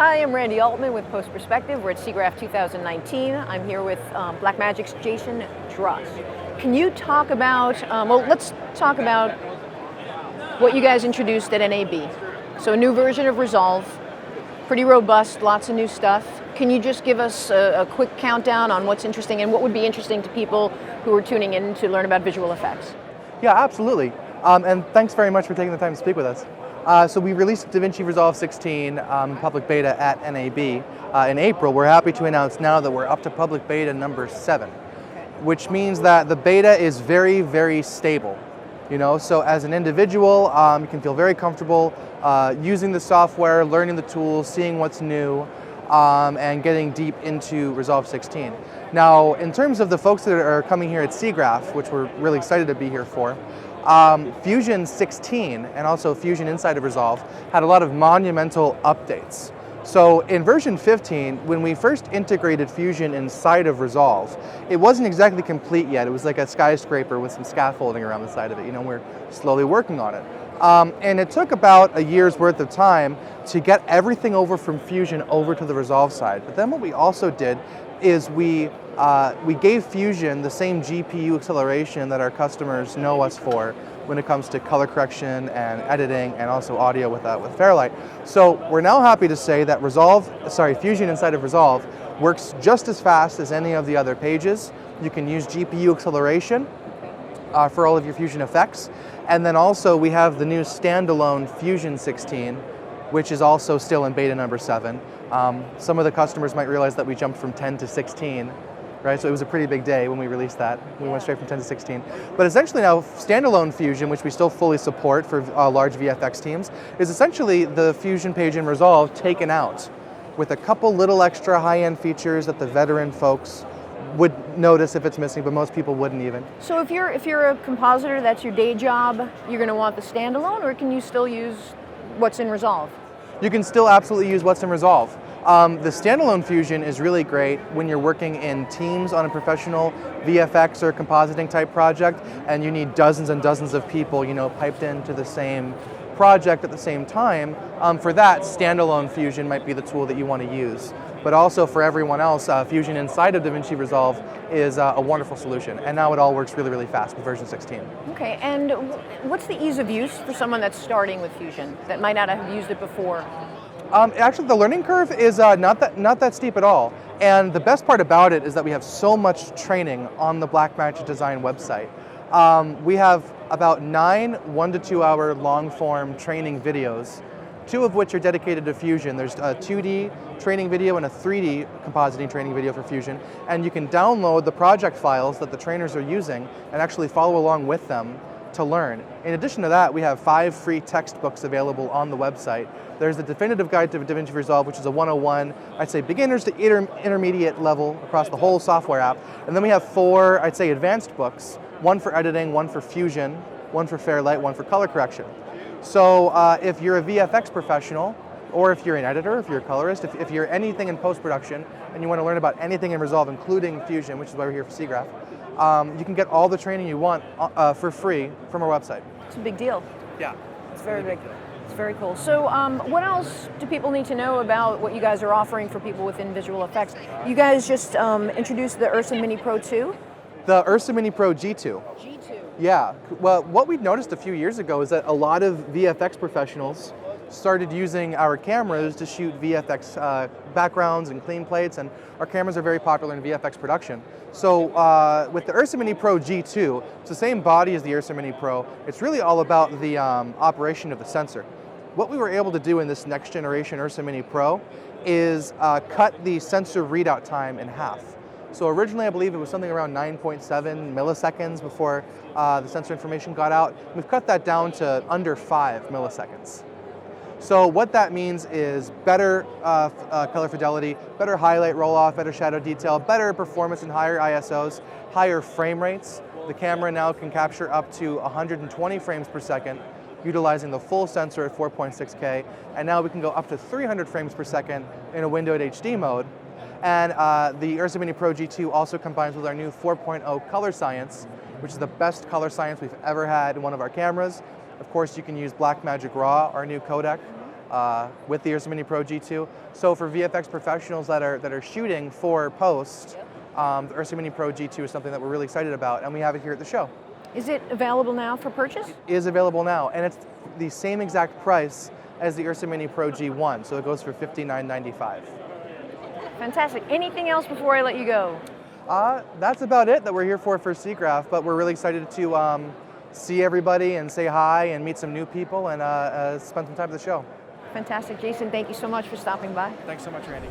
Hi, I'm Randy Altman with Post Perspective. We're at Siggraph 2019. I'm here with Blackmagic's Jason Druss. Can you talk about, let's talk about what you guys introduced at NAB. So a new version of Resolve, pretty robust, lots of new stuff. Can you just give us a quick countdown on what's interesting and what would be interesting to people who are tuning in to learn about visual effects? Yeah, absolutely. And thanks very much for taking the time to speak with us. So we released DaVinci Resolve 16 public beta at NAB in April. We're happy to announce now that we're up to public beta number 7, which means that the beta is very, very stable. So as an individual, you can feel very comfortable using the software, learning the tools, seeing what's new, and getting deep into Resolve 16. Now, in terms of the folks that are coming here at Siggraph, which we're really excited to be here for, Fusion 16 and also Fusion inside of Resolve had a lot of monumental updates. So in version 15, when we first integrated Fusion inside of Resolve, it wasn't exactly complete yet. It was like a skyscraper with some scaffolding around the side of it. We're slowly working on it. And it took about a year's worth of time to get everything over from Fusion over to the Resolve side. But then what we also did is we gave Fusion the same GPU acceleration that our customers know us for when it comes to color correction and editing and also audio with Fairlight. So we're now happy to say that Fusion inside of Resolve works just as fast as any of the other pages. You can use GPU acceleration for all of your Fusion effects. And then also we have the new Standalone Fusion 16, which is also still in beta number 7. Some of the customers might realize that we jumped from 10 to 16, right? So it was a pretty big day when we released that. We went straight from 10 to 16. But essentially now, Standalone Fusion, which we still fully support for large VFX teams, is essentially the Fusion page in Resolve taken out with a couple little extra high-end features that the veteran folks would notice if it's missing, but most people wouldn't even. So if you're a compositor, that's your day job, you're going to want the standalone, or can you still use what's in Resolve? You can still absolutely use what's in Resolve. The standalone Fusion is really great when you're working in teams on a professional VFX or compositing type project and you need dozens and dozens of people, piped into the same project at the same time. For that, standalone Fusion might be the tool that you want to use. But also for everyone else, Fusion inside of DaVinci Resolve is a wonderful solution. And now it all works really, really fast with version 16. Okay, and what's the ease of use for someone that's starting with Fusion that might not have used it before? Actually, the learning curve is not that steep at all. And the best part about it is that we have so much training on the Blackmagic Design website. We have about 9 1 to 2 hour long form training videos, 2 of which are dedicated to Fusion. There's a 2D training video and a 3D compositing training video for Fusion. And you can download the project files that the trainers are using and actually follow along with them to learn. In addition to that, we have 5 free textbooks available on the website. There's the definitive guide to DaVinci Resolve, which is a 101, I'd say beginners to intermediate level across the whole software app. And then we have 4, I'd say advanced books, 1 for editing, 1 for Fusion, 1 for Fairlight, 1 for color correction. So if you're a VFX professional, or if you're an editor, if you're a colorist, if you're anything in post-production and you want to learn about anything in Resolve, including Fusion, which is why we're here for Siggraph, you can get all the training you want for free from our website. It's a big deal. Yeah. It's very big. It's very cool. So what else do people need to know about what you guys are offering for people within visual effects? You guys just introduced the Ursa Mini Pro 2? The Ursa Mini Pro G2. G2. Yeah. Well, what we noticed a few years ago is that a lot of VFX professionals started using our cameras to shoot VFX backgrounds and clean plates, and our cameras are very popular in VFX production. So with the Ursa Mini Pro G2, it's the same body as the Ursa Mini Pro. It's really all about the operation of the sensor. What we were able to do in this next generation Ursa Mini Pro is cut the sensor readout time in half. So originally I believe it was something around 9.7 milliseconds before the sensor information got out. We've cut that down to under 5 milliseconds. So what that means is better color fidelity, better highlight roll-off, better shadow detail, better performance in higher ISOs, higher frame rates. The camera now can capture up to 120 frames per second, utilizing the full sensor at 4.6K, and now we can go up to 300 frames per second in a windowed HD mode. And the Ursa Mini Pro G2 also combines with our new 4.0 color science, which is the best color science we've ever had in one of our cameras. Of course, you can use Blackmagic Raw, our new codec, with the Ursa Mini Pro G2. So for VFX professionals that are shooting for post, the Ursa Mini Pro G2 is something that we're really excited about, and we have it here at the show. Is it available now for purchase? It is available now, and it's the same exact price as the Ursa Mini Pro G1, so it goes for $59.95. Fantastic. Anything else before I let you go? That's about it that we're here for Siggraph, but we're really excited to see everybody and say hi and meet some new people and spend some time at the show. Fantastic. Jason, thank you so much for stopping by. Thanks so much, Randy.